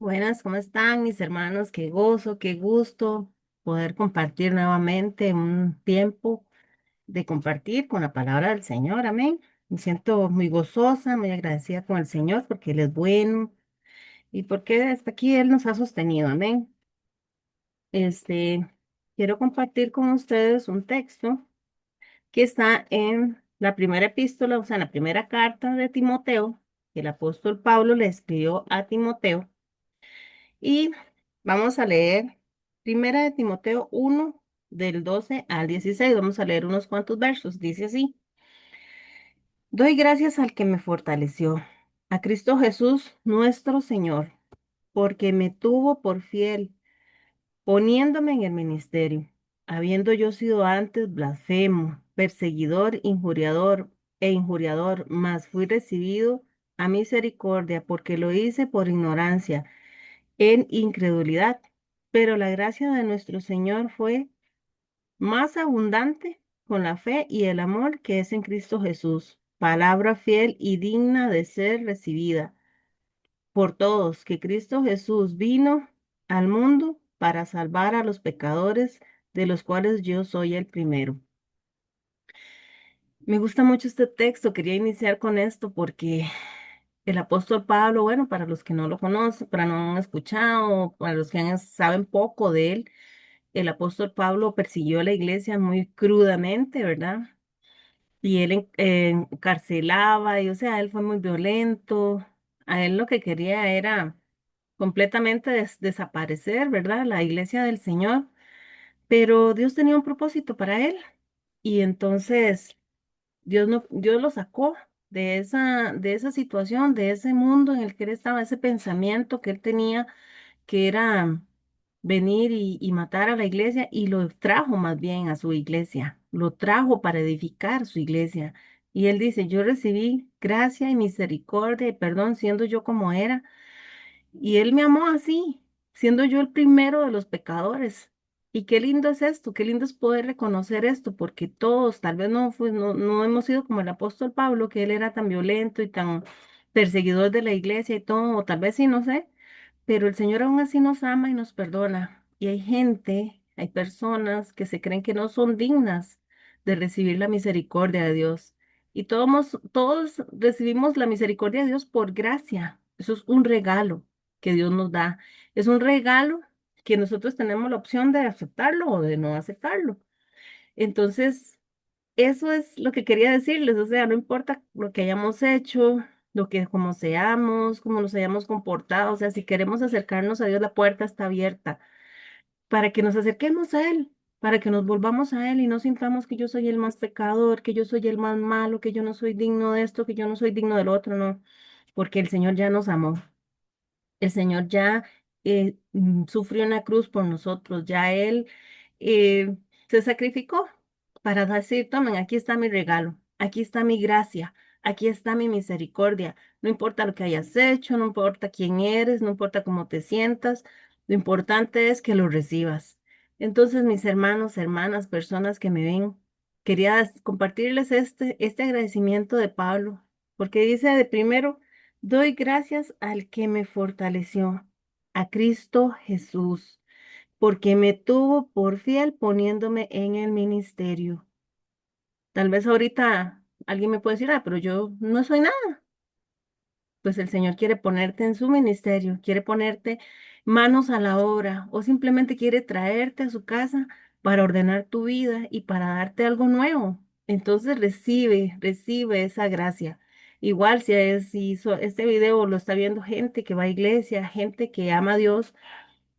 Buenas, ¿cómo están mis hermanos? Qué gozo, qué gusto poder compartir nuevamente un tiempo de compartir con la palabra del Señor. Amén. Me siento muy gozosa, muy agradecida con el Señor porque Él es bueno y porque hasta aquí Él nos ha sostenido. Amén. Este, quiero compartir con ustedes un texto que está en la primera epístola, o sea, en la primera carta de Timoteo, que el apóstol Pablo le escribió a Timoteo. Y vamos a leer Primera de Timoteo 1, del 12 al 16. Vamos a leer unos cuantos versos. Dice así: Doy gracias al que me fortaleció, a Cristo Jesús, nuestro Señor, porque me tuvo por fiel, poniéndome en el ministerio, habiendo yo sido antes blasfemo, perseguidor, injuriador, mas fui recibido a misericordia, porque lo hice por ignorancia en incredulidad, pero la gracia de nuestro Señor fue más abundante con la fe y el amor que es en Cristo Jesús, palabra fiel y digna de ser recibida por todos, que Cristo Jesús vino al mundo para salvar a los pecadores, de los cuales yo soy el primero. Me gusta mucho este texto, quería iniciar con esto porque el apóstol Pablo, bueno, para los que no lo conocen, para no han escuchado, para los que saben poco de él, el apóstol Pablo persiguió a la iglesia muy crudamente, ¿verdad? Y él encarcelaba, y o sea, él fue muy violento. A él lo que quería era completamente desaparecer, ¿verdad? La iglesia del Señor. Pero Dios tenía un propósito para él. Y entonces Dios no, Dios lo sacó de esa situación, de ese mundo en el que él estaba, ese pensamiento que él tenía que era venir y matar a la iglesia, y lo trajo más bien a su iglesia, lo trajo para edificar su iglesia. Y él dice, yo recibí gracia y misericordia y perdón siendo yo como era, y él me amó así, siendo yo el primero de los pecadores. Y qué lindo es esto, qué lindo es poder reconocer esto, porque todos, tal vez no hemos sido como el apóstol Pablo, que él era tan violento y tan perseguidor de la iglesia y todo, o tal vez sí, no sé, pero el Señor aún así nos ama y nos perdona. Y hay gente, hay personas que se creen que no son dignas de recibir la misericordia de Dios. Y todos recibimos la misericordia de Dios por gracia. Eso es un regalo que Dios nos da. Es un regalo que nosotros tenemos la opción de aceptarlo o de no aceptarlo. Entonces, eso es lo que quería decirles. O sea, no importa lo que hayamos hecho, lo que como seamos, cómo nos hayamos comportado. O sea, si queremos acercarnos a Dios, la puerta está abierta para que nos acerquemos a Él, para que nos volvamos a Él y no sintamos que yo soy el más pecador, que yo soy el más malo, que yo no soy digno de esto, que yo no soy digno del otro, no, porque el Señor ya nos amó. El Señor ya sufrió una cruz por nosotros, ya Él eh, se sacrificó para decir, tomen, aquí está mi regalo, aquí está mi gracia, aquí está mi misericordia. No importa lo que hayas hecho, no importa quién eres, no importa cómo te sientas, lo importante es que lo recibas. Entonces, mis hermanos, hermanas, personas que me ven, quería compartirles este agradecimiento de Pablo, porque dice de primero, doy gracias al que me fortaleció, a Cristo Jesús, porque me tuvo por fiel poniéndome en el ministerio. Tal vez ahorita alguien me puede decir, ah, pero yo no soy nada. Pues el Señor quiere ponerte en su ministerio, quiere ponerte manos a la obra o simplemente quiere traerte a su casa para ordenar tu vida y para darte algo nuevo. Entonces recibe esa gracia. Igual si este video lo está viendo gente que va a iglesia, gente que ama a Dios,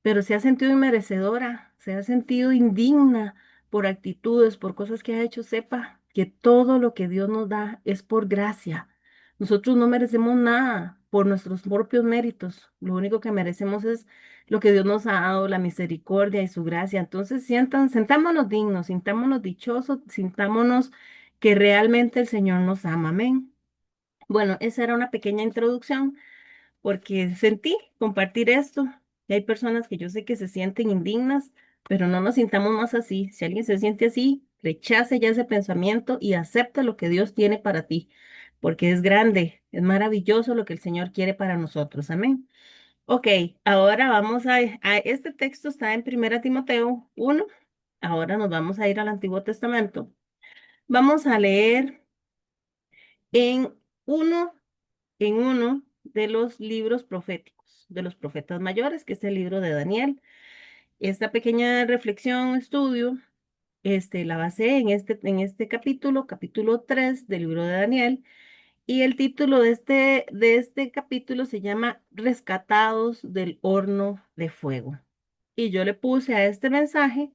pero se ha sentido inmerecedora, se ha sentido indigna por actitudes, por cosas que ha hecho, sepa que todo lo que Dios nos da es por gracia. Nosotros no merecemos nada por nuestros propios méritos. Lo único que merecemos es lo que Dios nos ha dado, la misericordia y su gracia. Entonces, sentámonos dignos, sintámonos dichosos, sintámonos que realmente el Señor nos ama. Amén. Bueno, esa era una pequeña introducción porque sentí compartir esto. Y hay personas que yo sé que se sienten indignas, pero no nos sintamos más así. Si alguien se siente así, rechace ya ese pensamiento y acepta lo que Dios tiene para ti, porque es grande, es maravilloso lo que el Señor quiere para nosotros. Amén. Ok, ahora vamos este texto está en Primera Timoteo 1. Ahora nos vamos a ir al Antiguo Testamento. Vamos a leer en uno, en uno de los libros proféticos, de los profetas mayores, que es el libro de Daniel. Esta pequeña reflexión, estudio, la basé en este capítulo, capítulo 3 del libro de Daniel. Y el título de este capítulo se llama Rescatados del horno de fuego. Y yo le puse a este mensaje,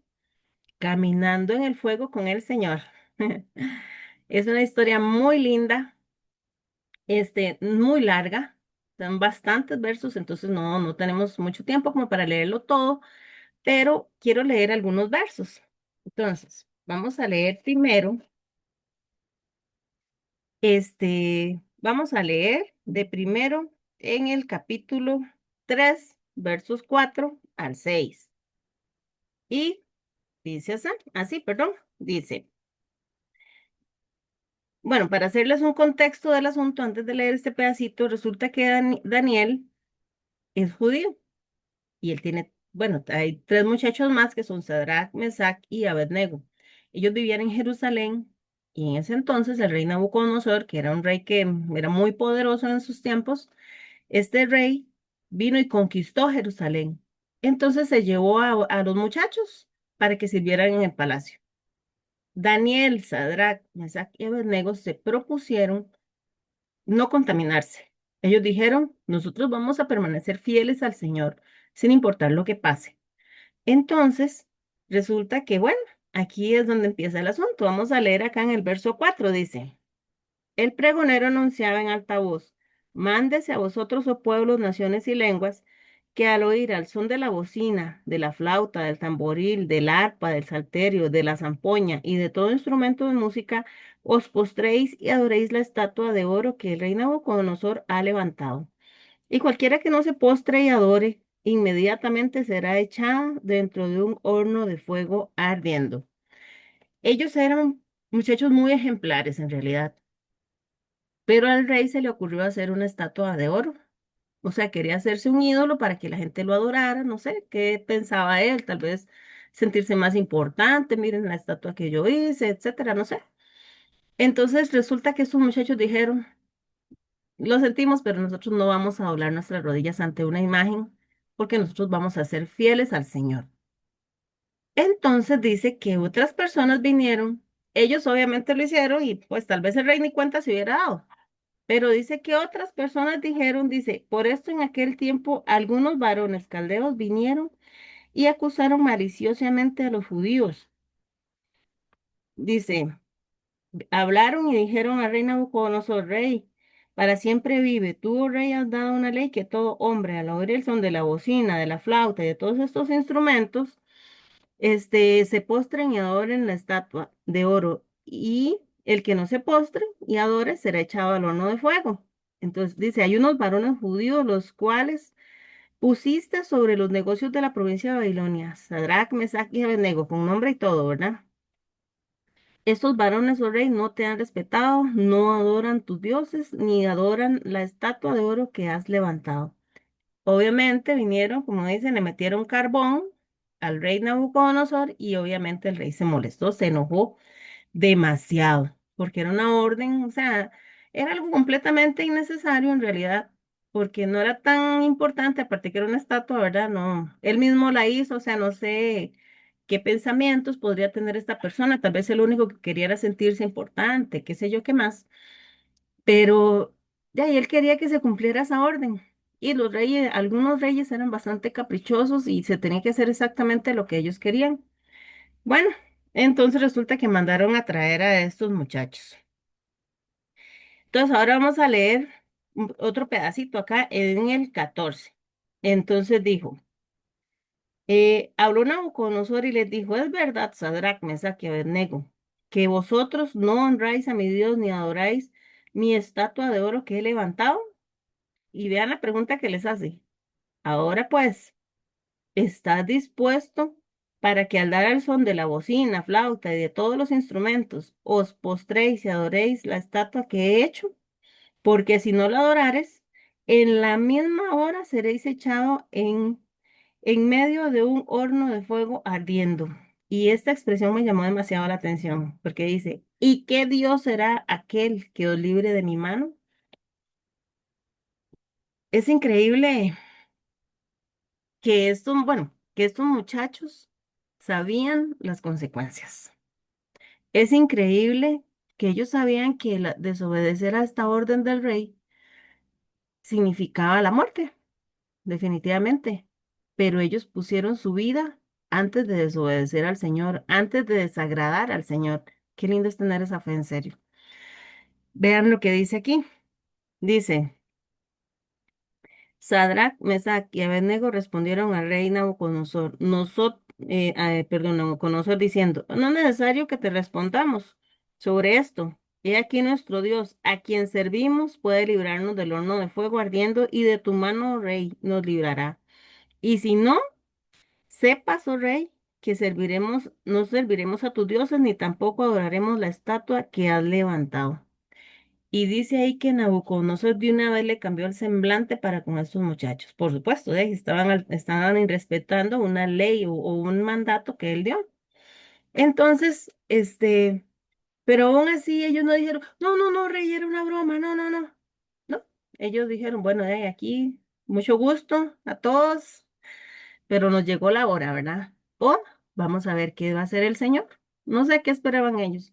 Caminando en el fuego con el Señor. Es una historia muy linda, muy larga, son bastantes versos, entonces no tenemos mucho tiempo como para leerlo todo, pero quiero leer algunos versos. Entonces, vamos a leer primero, vamos a leer de primero en el capítulo 3 versos 4 al 6. Y dice así, perdón, dice, bueno, para hacerles un contexto del asunto, antes de leer este pedacito, resulta que Daniel es judío. Y él tiene, bueno, hay tres muchachos más que son Sadrach, Mesach y Abednego. Ellos vivían en Jerusalén y en ese entonces el rey Nabucodonosor, que era un rey que era muy poderoso en sus tiempos, este rey vino y conquistó Jerusalén. Entonces se llevó a los muchachos para que sirvieran en el palacio. Daniel, Sadrach, Mesach y Abednego se propusieron no contaminarse. Ellos dijeron, nosotros vamos a permanecer fieles al Señor, sin importar lo que pase. Entonces, resulta que, bueno, aquí es donde empieza el asunto. Vamos a leer acá en el verso 4 dice, el pregonero anunciaba en alta voz, mándese a vosotros, oh pueblos, naciones y lenguas, que al oír al son de la bocina, de la flauta, del tamboril, del arpa, del salterio, de la zampoña y de todo instrumento de música, os postréis y adoréis la estatua de oro que el rey Nabucodonosor ha levantado. Y cualquiera que no se postre y adore, inmediatamente será echada dentro de un horno de fuego ardiendo. Ellos eran muchachos muy ejemplares en realidad, pero al rey se le ocurrió hacer una estatua de oro. O sea, quería hacerse un ídolo para que la gente lo adorara, no sé qué pensaba él, tal vez sentirse más importante, miren la estatua que yo hice, etcétera, no sé. Entonces resulta que estos muchachos dijeron, lo sentimos, pero nosotros no vamos a doblar nuestras rodillas ante una imagen porque nosotros vamos a ser fieles al Señor. Entonces dice que otras personas vinieron, ellos obviamente lo hicieron y pues tal vez el rey ni cuenta se hubiera dado, pero dice que otras personas dijeron, dice, por esto en aquel tiempo algunos varones caldeos vinieron y acusaron maliciosamente a los judíos. Dice, hablaron y dijeron al rey Nabucodonosor, rey, para siempre vive. Tú, oh rey, has dado una ley que todo hombre, al oír el son de la bocina, de la flauta y de todos estos instrumentos, se postren y adoren la estatua de oro. Y el que no se postre y adore será echado al horno de fuego. Entonces dice, hay unos varones judíos los cuales pusiste sobre los negocios de la provincia de Babilonia, Sadrach, Mesach y Abednego, con nombre y todo, ¿verdad? Estos varones, oh rey, no te han respetado, no adoran tus dioses, ni adoran la estatua de oro que has levantado. Obviamente vinieron, como dicen, le metieron carbón al rey Nabucodonosor y obviamente el rey se molestó, se enojó demasiado, porque era una orden, o sea, era algo completamente innecesario en realidad, porque no era tan importante, aparte que era una estatua, ¿verdad? No, él mismo la hizo, o sea, no sé qué pensamientos podría tener esta persona, tal vez el único que quería era sentirse importante, qué sé yo qué más, pero de ahí él quería que se cumpliera esa orden. Y los reyes, algunos reyes eran bastante caprichosos y se tenía que hacer exactamente lo que ellos querían. Bueno, entonces resulta que mandaron a traer a estos muchachos. Entonces ahora vamos a leer otro pedacito acá en el 14. Entonces dijo, habló Nabucodonosor y les dijo, es verdad, Sadrach, Mesach y Abednego, que vosotros no honráis a mi Dios ni adoráis mi estatua de oro que he levantado. Y vean la pregunta que les hace. Ahora pues, ¿estás dispuesto para que al dar al son de la bocina, flauta y de todos los instrumentos, os postréis y adoréis la estatua que he hecho? Porque si no la adorares, en la misma hora seréis echado en medio de un horno de fuego ardiendo. Y esta expresión me llamó demasiado la atención, porque dice, ¿y qué Dios será aquel que os libre de mi mano? Es increíble que que estos muchachos sabían las consecuencias. Es increíble que ellos sabían que desobedecer a esta orden del rey significaba la muerte, definitivamente. Pero ellos pusieron su vida antes de desobedecer al Señor, antes de desagradar al Señor. Qué lindo es tener esa fe en serio. Vean lo que dice aquí. Dice, Sadrach, Mesach y Abednego respondieron al rey Nabucodonosor, Nabucodonosor diciendo, no es necesario que te respondamos sobre esto. He aquí nuestro Dios, a quien servimos, puede librarnos del horno de fuego ardiendo y de tu mano, rey, nos librará. Y si no, sepas, oh rey, que no serviremos a tus dioses, ni tampoco adoraremos la estatua que has levantado. Y dice ahí que Nabucodonosor de una vez le cambió el semblante para con estos muchachos. Por supuesto, estaban irrespetando una ley o un mandato que él dio. Entonces, pero aún así ellos no dijeron, no, no, no, rey, era una broma, no, no, no. No, ellos dijeron, bueno, aquí, mucho gusto a todos, pero nos llegó la hora, ¿verdad? O vamos a ver qué va a hacer el Señor. No sé qué esperaban ellos.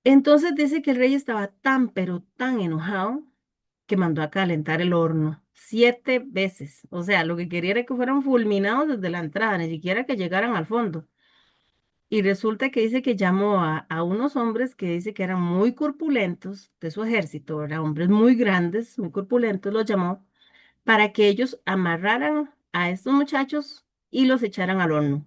Entonces dice que el rey estaba tan, pero tan enojado que mandó a calentar el horno 7 veces. O sea, lo que quería era que fueran fulminados desde la entrada, ni siquiera que llegaran al fondo. Y resulta que dice que llamó a unos hombres que dice que eran muy corpulentos de su ejército, ¿verdad? Hombres muy grandes, muy corpulentos, los llamó para que ellos amarraran a estos muchachos y los echaran al horno.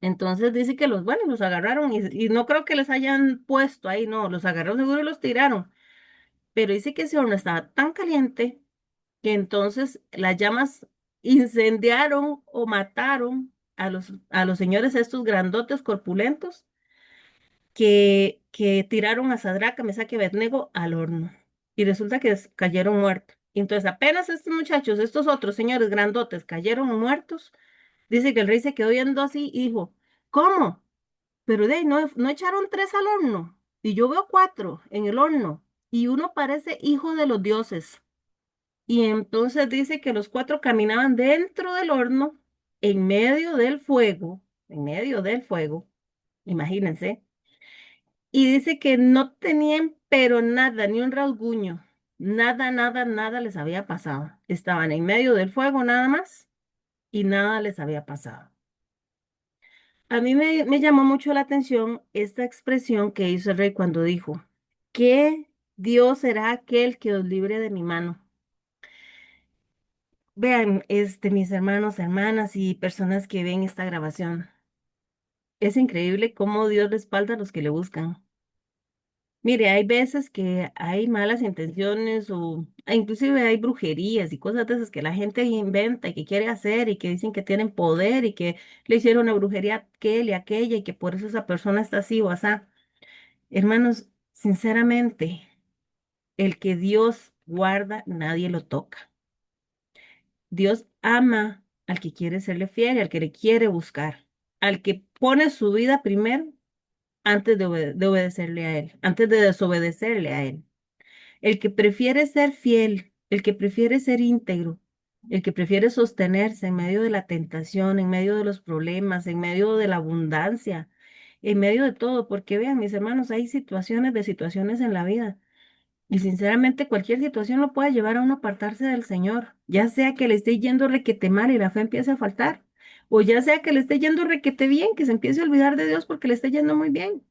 Entonces dice que bueno, los agarraron y no creo que les hayan puesto ahí, no, los agarraron seguro y los tiraron. Pero dice que ese horno estaba tan caliente que entonces las llamas incendiaron o mataron a los señores estos grandotes corpulentos que tiraron a Sadraca, Mesaque y Abednego al horno. Y resulta que cayeron muertos. Y entonces apenas estos muchachos, estos otros señores grandotes cayeron muertos, dice que el rey se quedó viendo así y dijo, ¿cómo? Pero de ahí no echaron tres al horno. Y yo veo cuatro en el horno. Y uno parece hijo de los dioses. Y entonces dice que los cuatro caminaban dentro del horno, en medio del fuego, imagínense. Y dice que no tenían, pero nada, ni un rasguño, nada, nada, nada les había pasado. Estaban en medio del fuego nada más y nada les había pasado. A mí me llamó mucho la atención esta expresión que hizo el rey cuando dijo, ¿qué Dios será aquel que os libre de mi mano? Vean, mis hermanos, hermanas y personas que ven esta grabación. Es increíble cómo Dios respalda a los que le buscan. Mire, hay veces que hay malas intenciones inclusive hay brujerías y cosas de esas que la gente inventa y que quiere hacer y que dicen que tienen poder y que le hicieron una brujería a aquel y aquella y que por eso esa persona está así o así. Hermanos, sinceramente, el que Dios guarda, nadie lo toca. Dios ama al que quiere serle fiel, al que le quiere buscar, al que pone su vida primero antes de obedecerle a Él, antes de desobedecerle a Él. El que prefiere ser fiel, el que prefiere ser íntegro, el que prefiere sostenerse en medio de la tentación, en medio de los problemas, en medio de la abundancia, en medio de todo, porque vean, mis hermanos, hay situaciones de situaciones en la vida. Y sinceramente cualquier situación lo puede llevar a uno a apartarse del Señor, ya sea que le esté yendo requete mal y la fe empiece a faltar, o ya sea que le esté yendo requete bien, que se empiece a olvidar de Dios porque le esté yendo muy bien.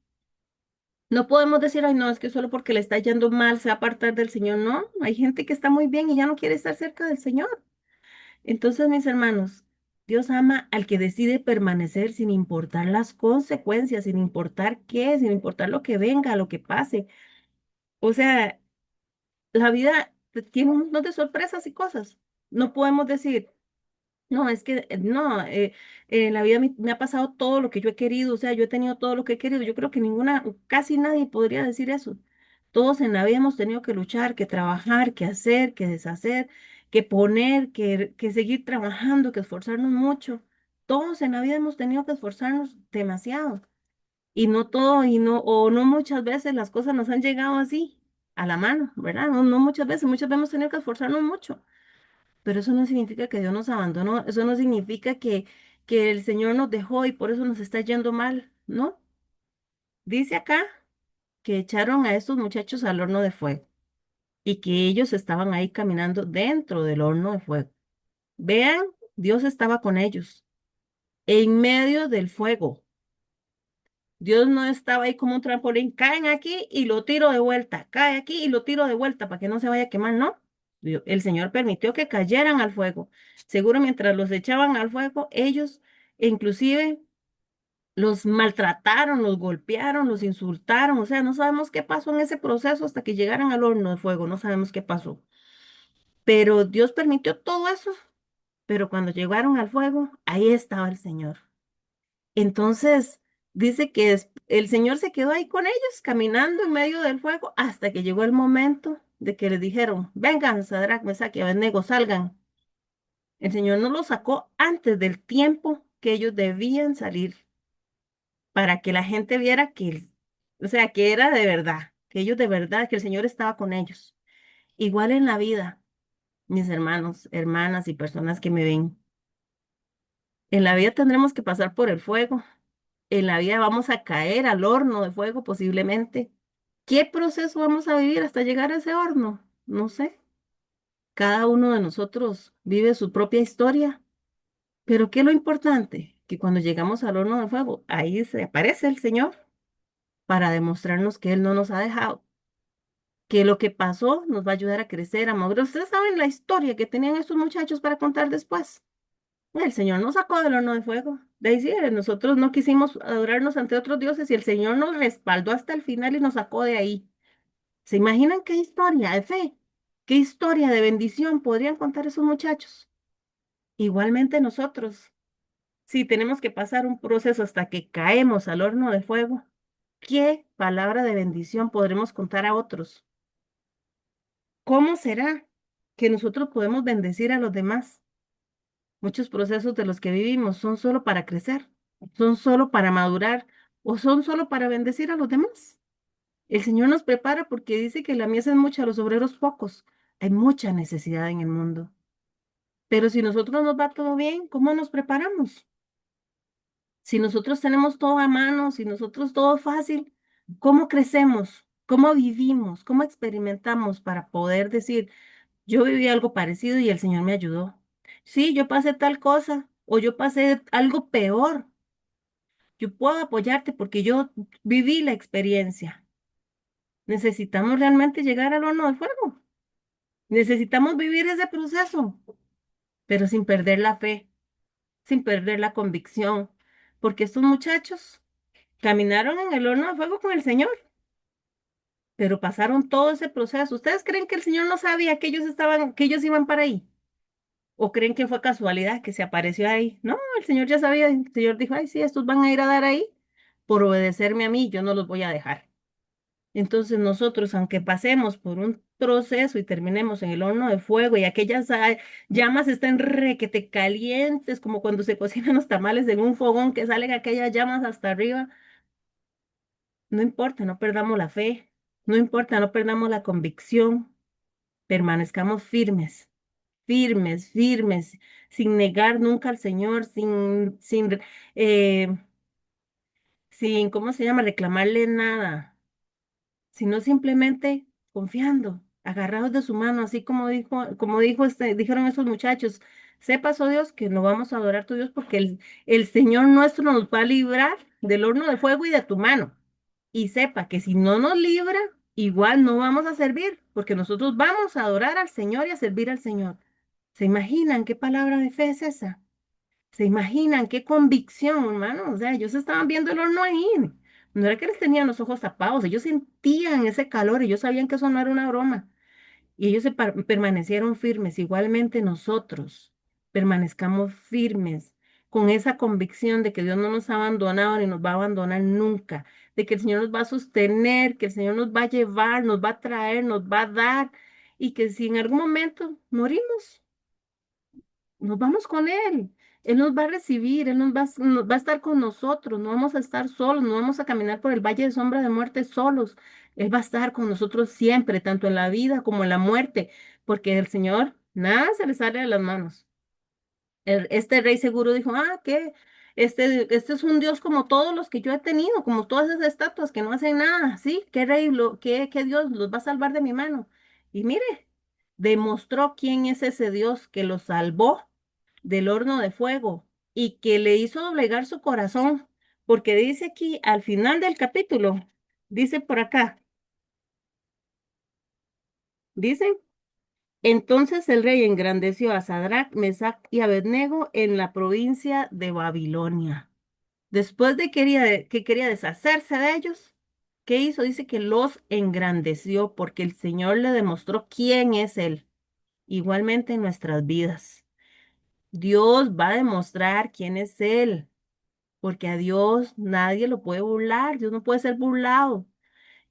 No podemos decir, ay, no, es que solo porque le está yendo mal se va a apartar del Señor. No, hay gente que está muy bien y ya no quiere estar cerca del Señor. Entonces, mis hermanos, Dios ama al que decide permanecer sin importar las consecuencias, sin importar qué, sin importar lo que venga, lo que pase. O sea, la vida tiene un montón de sorpresas y cosas. No podemos decir, no, es que no, en la vida me ha pasado todo lo que yo he querido, o sea, yo he tenido todo lo que he querido. Yo creo que casi nadie podría decir eso. Todos en la vida hemos tenido que luchar, que trabajar, que hacer, que deshacer, que poner, que seguir trabajando, que esforzarnos mucho. Todos en la vida hemos tenido que esforzarnos demasiado. Y no todo, y no, o no muchas veces las cosas nos han llegado así, a la mano, ¿verdad? No, no muchas veces hemos tenido que esforzarnos mucho. Pero eso no significa que Dios nos abandonó, eso no significa que el Señor nos dejó y por eso nos está yendo mal, ¿no? Dice acá que echaron a estos muchachos al horno de fuego y que ellos estaban ahí caminando dentro del horno de fuego. Vean, Dios estaba con ellos, en medio del fuego. Dios no estaba ahí como un trampolín, caen aquí y lo tiro de vuelta, cae aquí y lo tiro de vuelta para que no se vaya a quemar, no. El Señor permitió que cayeran al fuego. Seguro mientras los echaban al fuego, ellos inclusive los maltrataron, los golpearon, los insultaron. O sea, no sabemos qué pasó en ese proceso hasta que llegaran al horno de fuego, no sabemos qué pasó. Pero Dios permitió todo eso, pero cuando llegaron al fuego, ahí estaba el Señor. Entonces, dice que el Señor se quedó ahí con ellos, caminando en medio del fuego, hasta que llegó el momento de que les dijeron, vengan, Sadrach, Mesach y Abednego, salgan. El Señor no los sacó antes del tiempo que ellos debían salir, para que la gente viera o sea, que era de verdad, que ellos de verdad, que el Señor estaba con ellos. Igual en la vida, mis hermanos, hermanas y personas que me ven, en la vida tendremos que pasar por el fuego. En la vida vamos a caer al horno de fuego posiblemente. ¿Qué proceso vamos a vivir hasta llegar a ese horno? No sé. Cada uno de nosotros vive su propia historia. Pero ¿qué es lo importante? Que cuando llegamos al horno de fuego, ahí se aparece el Señor para demostrarnos que Él no nos ha dejado, que lo que pasó nos va a ayudar a crecer, a madurar. Ustedes saben la historia que tenían estos muchachos para contar después. El Señor nos sacó del horno de fuego. De ahí sí, nosotros no quisimos adorarnos ante otros dioses y el Señor nos respaldó hasta el final y nos sacó de ahí. ¿Se imaginan qué historia de fe? ¿Qué historia de bendición podrían contar esos muchachos? Igualmente nosotros, si tenemos que pasar un proceso hasta que caemos al horno de fuego, ¿qué palabra de bendición podremos contar a otros? ¿Cómo será que nosotros podemos bendecir a los demás? Muchos procesos de los que vivimos son solo para crecer, son solo para madurar o son solo para bendecir a los demás. El Señor nos prepara porque dice que la mies es mucha, los obreros pocos. Hay mucha necesidad en el mundo. Pero si nosotros nos va todo bien, ¿cómo nos preparamos? Si nosotros tenemos todo a mano, si nosotros todo fácil, ¿cómo crecemos? ¿Cómo vivimos? ¿Cómo experimentamos para poder decir, yo viví algo parecido y el Señor me ayudó? Sí, yo pasé tal cosa o yo pasé algo peor. Yo puedo apoyarte porque yo viví la experiencia. Necesitamos realmente llegar al horno de fuego. Necesitamos vivir ese proceso, pero sin perder la fe, sin perder la convicción, porque estos muchachos caminaron en el horno de fuego con el Señor, pero pasaron todo ese proceso. ¿Ustedes creen que el Señor no sabía que ellos estaban, que ellos iban para ahí? ¿O creen que fue casualidad que se apareció ahí? No, el Señor ya sabía, el Señor dijo, ay, sí, estos van a ir a dar ahí por obedecerme a mí, yo no los voy a dejar. Entonces nosotros, aunque pasemos por un proceso y terminemos en el horno de fuego y aquellas llamas estén requete calientes, como cuando se cocinan los tamales en un fogón que salen aquellas llamas hasta arriba, no importa, no perdamos la fe, no importa, no perdamos la convicción, permanezcamos firmes, firmes, firmes, sin negar nunca al Señor, eh, sin, ¿cómo se llama?, reclamarle nada, sino simplemente confiando, agarrados de su mano, así dijeron esos muchachos, sepas, oh Dios, que no vamos a adorar a tu Dios porque el Señor nuestro nos va a librar del horno de fuego y de tu mano. Y sepa que si no nos libra, igual no vamos a servir, porque nosotros vamos a adorar al Señor y a servir al Señor. ¿Se imaginan qué palabra de fe es esa? ¿Se imaginan qué convicción, hermano? O sea, ellos estaban viendo el horno ahí. No era que les tenían los ojos tapados, ellos sentían ese calor, ellos sabían que eso no era una broma. Y ellos permanecieron firmes. Igualmente nosotros permanezcamos firmes con esa convicción de que Dios no nos ha abandonado ni nos va a abandonar nunca, de que el Señor nos va a sostener, que el Señor nos va a llevar, nos va a traer, nos va a dar, y que si en algún momento morimos, nos vamos con Él. Él nos va a recibir, nos va a estar con nosotros, no vamos a estar solos, no vamos a caminar por el valle de sombra de muerte solos. Él va a estar con nosotros siempre, tanto en la vida como en la muerte, porque el Señor nada se le sale de las manos. Este rey seguro dijo, que este es un Dios como todos los que yo he tenido, como todas esas estatuas que no hacen nada, ¿sí? ¿Qué rey, qué Dios los va a salvar de mi mano? Y mire, demostró quién es ese Dios que los salvó del horno de fuego y que le hizo doblegar su corazón, porque dice aquí al final del capítulo, dice por acá, dice, entonces el rey engrandeció a Sadrach, Mesach y Abednego en la provincia de Babilonia. Después de que quería deshacerse de ellos, ¿qué hizo? Dice que los engrandeció porque el Señor le demostró quién es Él. Igualmente en nuestras vidas. Dios va a demostrar quién es Él, porque a Dios nadie lo puede burlar, Dios no puede ser burlado.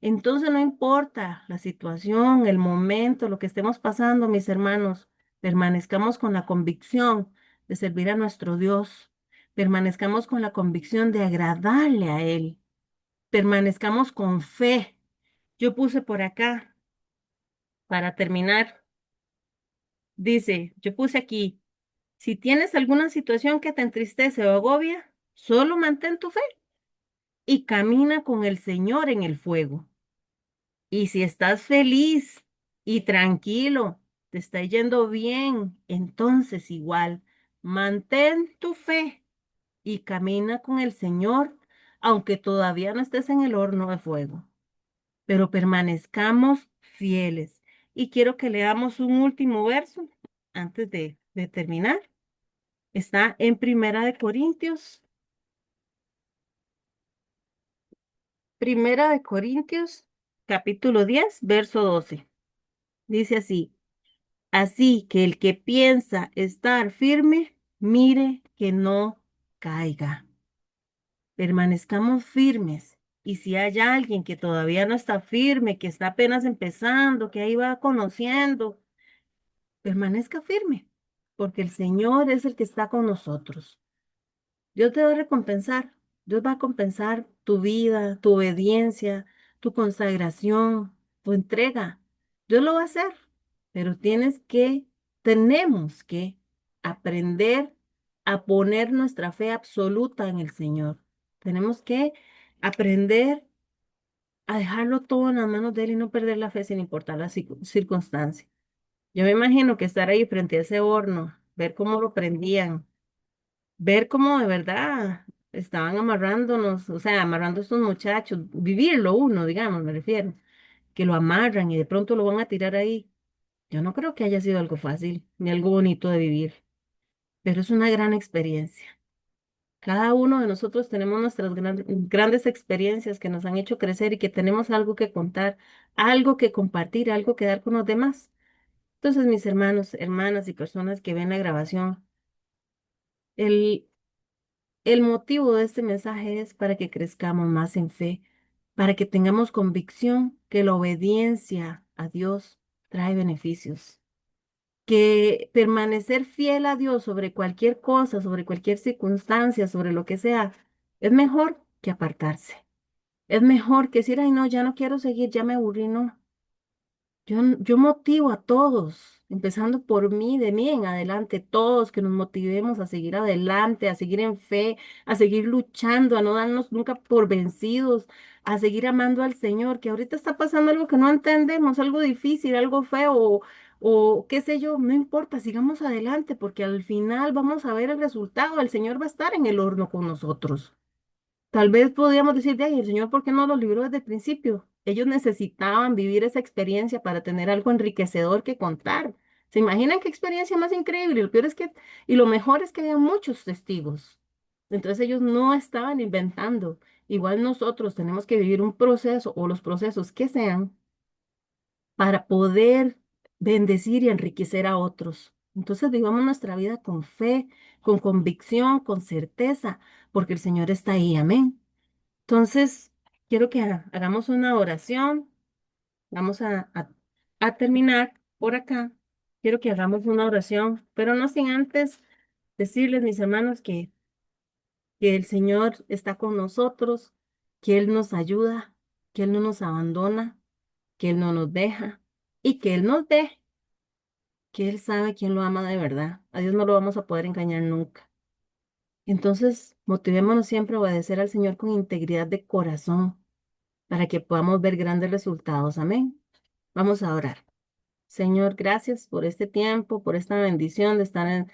Entonces no importa la situación, el momento, lo que estemos pasando, mis hermanos, permanezcamos con la convicción de servir a nuestro Dios, permanezcamos con la convicción de agradarle a Él, permanezcamos con fe. Yo puse por acá, para terminar, dice, yo puse aquí, si tienes alguna situación que te entristece o agobia, solo mantén tu fe y camina con el Señor en el fuego. Y si estás feliz y tranquilo, te está yendo bien, entonces igual, mantén tu fe y camina con el Señor, aunque todavía no estés en el horno de fuego, pero permanezcamos fieles. Y quiero que leamos un último verso antes de terminar. Está en Primera de Corintios, capítulo 10 verso 12. Dice así. Así que el que piensa estar firme, mire que no caiga. Permanezcamos firmes. Y si hay alguien que todavía no está firme, que está apenas empezando, que ahí va conociendo, permanezca firme, porque el Señor es el que está con nosotros. Dios te va a recompensar. Dios va a compensar tu vida, tu obediencia, tu consagración, tu entrega. Dios lo va a hacer, pero tenemos que aprender a poner nuestra fe absoluta en el Señor. Tenemos que aprender a dejarlo todo en las manos de Él y no perder la fe sin importar la circunstancia. Yo me imagino que estar ahí frente a ese horno, ver cómo lo prendían, ver cómo de verdad estaban amarrándonos, o sea, amarrando a estos muchachos, vivirlo uno, digamos, me refiero, que lo amarran y de pronto lo van a tirar ahí. Yo no creo que haya sido algo fácil ni algo bonito de vivir, pero es una gran experiencia. Cada uno de nosotros tenemos nuestras grandes experiencias que nos han hecho crecer y que tenemos algo que contar, algo que compartir, algo que dar con los demás. Entonces, mis hermanos, hermanas y personas que ven la grabación, el El motivo de este mensaje es para que crezcamos más en fe, para que tengamos convicción que la obediencia a Dios trae beneficios, que permanecer fiel a Dios sobre cualquier cosa, sobre cualquier circunstancia, sobre lo que sea, es mejor que apartarse. Es mejor que decir, ay, no, ya no quiero seguir, ya me aburrí, no. Yo motivo a todos, empezando por mí, de mí en adelante, todos que nos motivemos a seguir adelante, a seguir en fe, a seguir luchando, a no darnos nunca por vencidos, a seguir amando al Señor, que ahorita está pasando algo que no entendemos, algo difícil, algo feo, o qué sé yo, no importa, sigamos adelante, porque al final vamos a ver el resultado, el Señor va a estar en el horno con nosotros. Tal vez podríamos decir, de ahí, el Señor, ¿por qué no los libró desde el principio? Ellos necesitaban vivir esa experiencia para tener algo enriquecedor que contar. ¿Se imaginan qué experiencia más increíble? Lo peor es que, y lo mejor es que había muchos testigos. Entonces ellos no estaban inventando. Igual nosotros tenemos que vivir un proceso o los procesos que sean para poder bendecir y enriquecer a otros. Entonces vivamos nuestra vida con fe, con convicción, con certeza, porque el Señor está ahí. Amén. Entonces, quiero que hagamos una oración. Vamos a terminar por acá. Quiero que hagamos una oración, pero no sin antes decirles, mis hermanos, que el Señor está con nosotros, que Él nos ayuda, que Él no nos abandona, que Él no nos deja y que Él nos dé, que Él sabe quién lo ama de verdad. A Dios no lo vamos a poder engañar nunca. Entonces, motivémonos siempre a obedecer al Señor con integridad de corazón para que podamos ver grandes resultados. Amén. Vamos a orar. Señor, gracias por este tiempo, por esta bendición de estar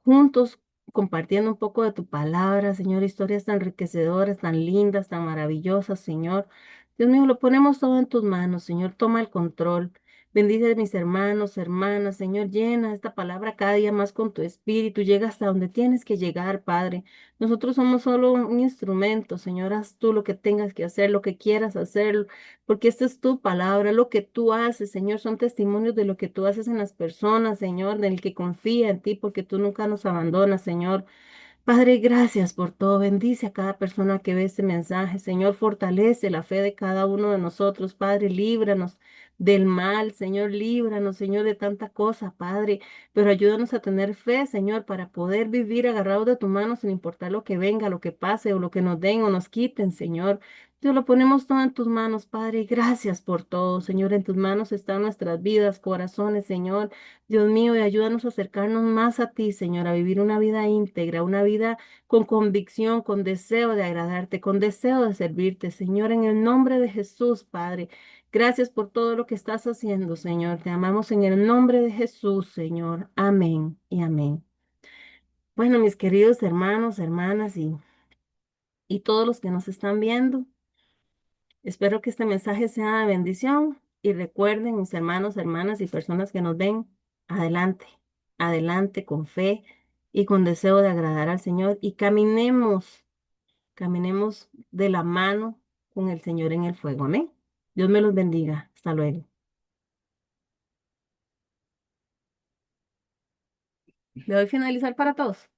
juntos compartiendo un poco de tu palabra, Señor, historias tan enriquecedoras, tan lindas, tan maravillosas, Señor. Dios mío, lo ponemos todo en tus manos, Señor, toma el control. Bendice a mis hermanos, hermanas, Señor, llena esta palabra cada día más con tu espíritu, llega hasta donde tienes que llegar, Padre. Nosotros somos solo un instrumento, Señor, haz tú lo que tengas que hacer, lo que quieras hacer, porque esta es tu palabra, lo que tú haces, Señor, son testimonios de lo que tú haces en las personas, Señor, del que confía en ti, porque tú nunca nos abandonas, Señor. Padre, gracias por todo. Bendice a cada persona que ve este mensaje. Señor, fortalece la fe de cada uno de nosotros. Padre, líbranos del mal. Señor, líbranos, Señor, de tanta cosa, Padre. Pero ayúdanos a tener fe, Señor, para poder vivir agarrados de tu mano sin importar lo que venga, lo que pase o lo que nos den o nos quiten, Señor. Dios, lo ponemos todo en tus manos, Padre. Y gracias por todo, Señor. En tus manos están nuestras vidas, corazones, Señor. Dios mío, y ayúdanos a acercarnos más a ti, Señor, a vivir una vida íntegra, una vida con convicción, con deseo de agradarte, con deseo de servirte, Señor, en el nombre de Jesús, Padre. Gracias por todo lo que estás haciendo, Señor. Te amamos en el nombre de Jesús, Señor. Amén y amén. Bueno, mis queridos hermanos, hermanas y todos los que nos están viendo. Espero que este mensaje sea de bendición y recuerden, mis hermanos, hermanas y personas que nos ven, adelante, adelante con fe y con deseo de agradar al Señor y caminemos de la mano con el Señor en el fuego. Amén. Dios me los bendiga. Hasta luego. Le doy finalizar para todos.